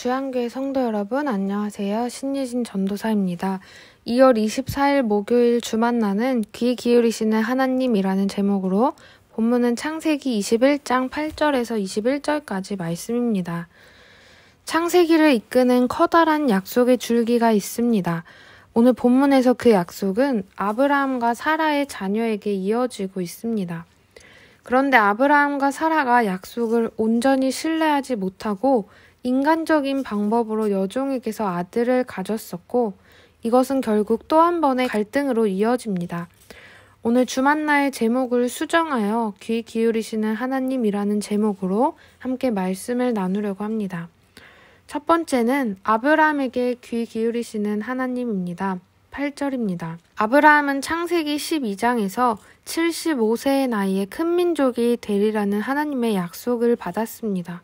주양교회 성도 여러분, 안녕하세요. 신예진 전도사입니다. 2월 24일 목요일 주만나는 귀 기울이시는 하나님이라는 제목으로 본문은 창세기 21장 8절에서 21절까지 말씀입니다. 창세기를 이끄는 커다란 약속의 줄기가 있습니다. 오늘 본문에서 그 약속은 아브라함과 사라의 자녀에게 이어지고 있습니다. 그런데 아브라함과 사라가 약속을 온전히 신뢰하지 못하고 인간적인 방법으로 여종에게서 아들을 가졌었고, 이것은 결국 또 한 번의 갈등으로 이어집니다. 오늘 주만나의 제목을 수정하여 귀 기울이시는 하나님이라는 제목으로 함께 말씀을 나누려고 합니다. 첫 번째는 아브라함에게 귀 기울이시는 하나님입니다. 8절입니다. 아브라함은 창세기 12장에서 75세의 나이에 큰 민족이 되리라는 하나님의 약속을 받았습니다.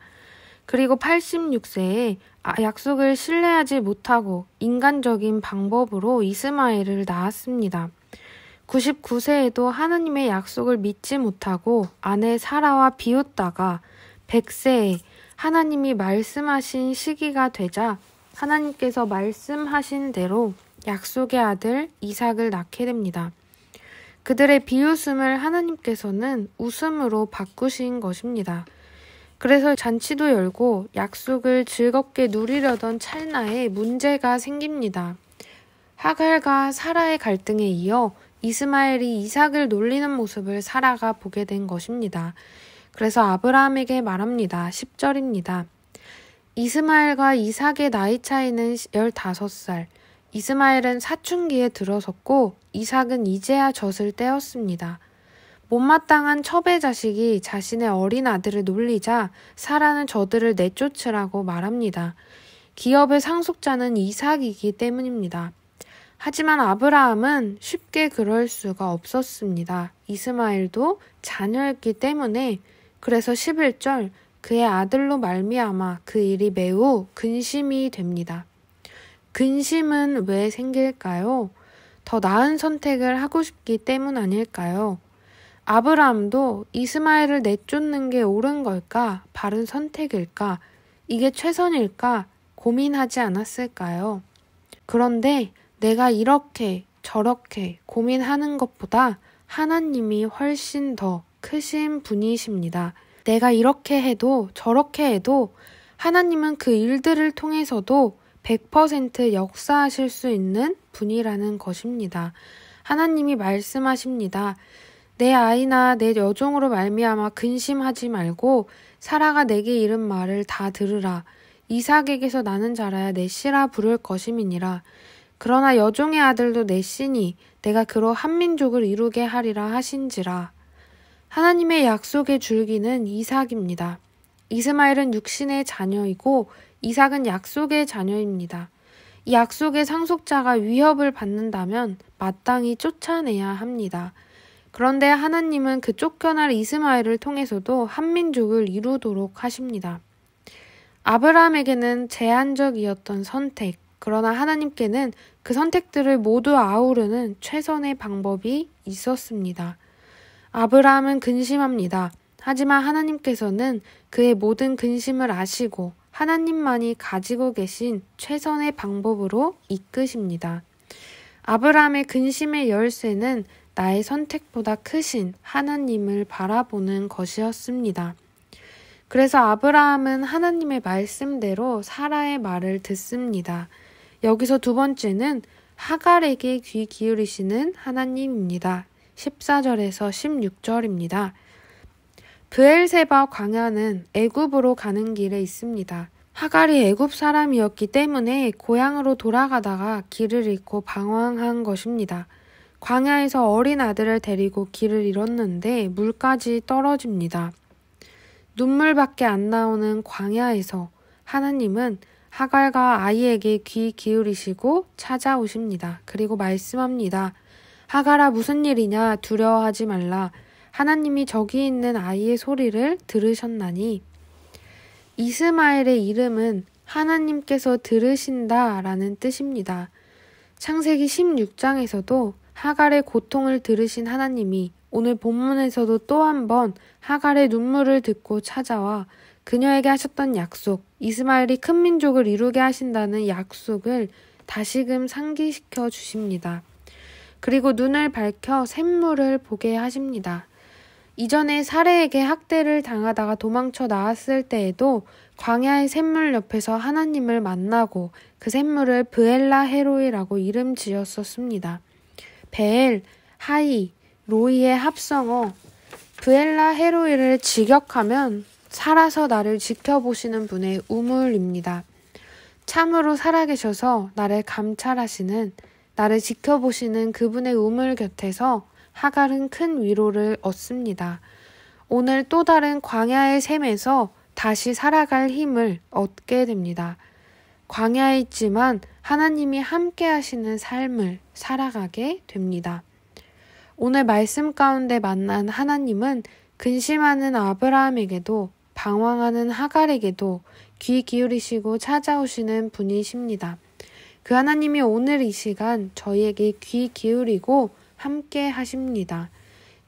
그리고 86세에 약속을 신뢰하지 못하고 인간적인 방법으로 이스마엘을 낳았습니다. 99세에도 하나님의 약속을 믿지 못하고 아내 사라와 비웃다가 100세에 하나님이 말씀하신 시기가 되자 하나님께서 말씀하신 대로 약속의 아들 이삭을 낳게 됩니다. 그들의 비웃음을 하나님께서는 웃음으로 바꾸신 것입니다. 그래서 잔치도 열고 약속을 즐겁게 누리려던 찰나에 문제가 생깁니다. 하갈과 사라의 갈등에 이어 이스마엘이 이삭을 놀리는 모습을 사라가 보게 된 것입니다. 그래서 아브라함에게 말합니다. 10절입니다. 이스마엘과 이삭의 나이 차이는 15살. 이스마엘은 사춘기에 들어섰고 이삭은 이제야 젖을 떼었습니다. 못마땅한 첩의 자식이 자신의 어린 아들을 놀리자 사라는 저들을 내쫓으라고 말합니다. 기업의 상속자는 이삭이기 때문입니다. 하지만 아브라함은 쉽게 그럴 수가 없었습니다. 이스마엘도 자녀였기 때문에. 그래서 11절 그의 아들로 말미암아 그 일이 매우 근심이 됩니다. 근심은 왜 생길까요? 더 나은 선택을 하고 싶기 때문 아닐까요? 아브라함도 이스마엘을 내쫓는 게 옳은 걸까? 바른 선택일까? 이게 최선일까? 고민하지 않았을까요? 그런데 내가 이렇게 저렇게 고민하는 것보다 하나님이 훨씬 더 크신 분이십니다. 내가 이렇게 해도 저렇게 해도 하나님은 그 일들을 통해서도 100% 역사하실 수 있는 분이라는 것입니다. 하나님이 말씀하십니다. 내 아이나 내 여종으로 말미암아 근심하지 말고 사라가 내게 이른 말을 다 들으라. 이삭에게서 나는 자라야 내 씨라 부를 것임이니라. 그러나 여종의 아들도 내 씨니 내가 그로 한 민족을 이루게 하리라 하신지라. 하나님의 약속의 줄기는 이삭입니다. 이스마엘은 육신의 자녀이고 이삭은 약속의 자녀입니다. 이 약속의 상속자가 위협을 받는다면 마땅히 쫓아내야 합니다. 그런데 하나님은 그 쫓겨날 이스마엘을 통해서도 한 민족을 이루도록 하십니다. 아브라함에게는 제한적이었던 선택, 그러나 하나님께는 그 선택들을 모두 아우르는 최선의 방법이 있었습니다. 아브라함은 근심합니다. 하지만 하나님께서는 그의 모든 근심을 아시고 하나님만이 가지고 계신 최선의 방법으로 이끄십니다. 아브라함의 근심의 열쇠는 나의 선택보다 크신 하나님을 바라보는 것이었습니다. 그래서 아브라함은 하나님의 말씀대로 사라의 말을 듣습니다. 여기서 두 번째는 하갈에게 귀 기울이시는 하나님입니다. 14절에서 16절입니다. 브엘세바 광야는 애굽으로 가는 길에 있습니다. 하갈이 애굽 사람이었기 때문에 고향으로 돌아가다가 길을 잃고 방황한 것입니다. 광야에서 어린 아들을 데리고 길을 잃었는데 물까지 떨어집니다. 눈물밖에 안 나오는 광야에서 하나님은 하갈과 아이에게 귀 기울이시고 찾아오십니다. 그리고 말씀합니다. 하갈아, 무슨 일이냐? 두려워하지 말라. 하나님이 저기 있는 아이의 소리를 들으셨나니. 이스마엘의 이름은 하나님께서 들으신다라는 뜻입니다. 창세기 16장에서도 하갈의 고통을 들으신 하나님이 오늘 본문에서도 또 한 번 하갈의 눈물을 듣고 찾아와 그녀에게 하셨던 약속, 이스마엘이 큰 민족을 이루게 하신다는 약속을 다시금 상기시켜 주십니다. 그리고 눈을 밝혀 샘물을 보게 하십니다. 이전에 사례에게 학대를 당하다가 도망쳐 나왔을 때에도 광야의 샘물 옆에서 하나님을 만나고 그 샘물을 브엘라 헤로이라고 이름 지었었습니다. 베엘, 하이, 로이의 합성어 브엘라 헤로이를 직역하면 살아서 나를 지켜보시는 분의 우물입니다. 참으로 살아계셔서 나를 감찰하시는, 나를 지켜보시는 그분의 우물 곁에서 하갈은 큰 위로를 얻습니다. 오늘 또 다른 광야의 샘에서 다시 살아갈 힘을 얻게 됩니다. 광야에 있지만 하나님이 함께 하시는 삶을 살아가게 됩니다. 오늘 말씀 가운데 만난 하나님은 근심하는 아브라함에게도 방황하는 하갈에게도 귀 기울이시고 찾아오시는 분이십니다. 그 하나님이 오늘 이 시간 저희에게 귀 기울이고 함께 하십니다.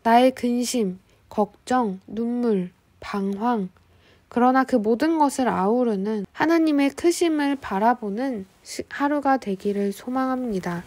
나의 근심, 걱정, 눈물, 방황, 그러나 그 모든 것을 아우르는 하나님의 크심을 바라보는 하루가 되기를 소망합니다.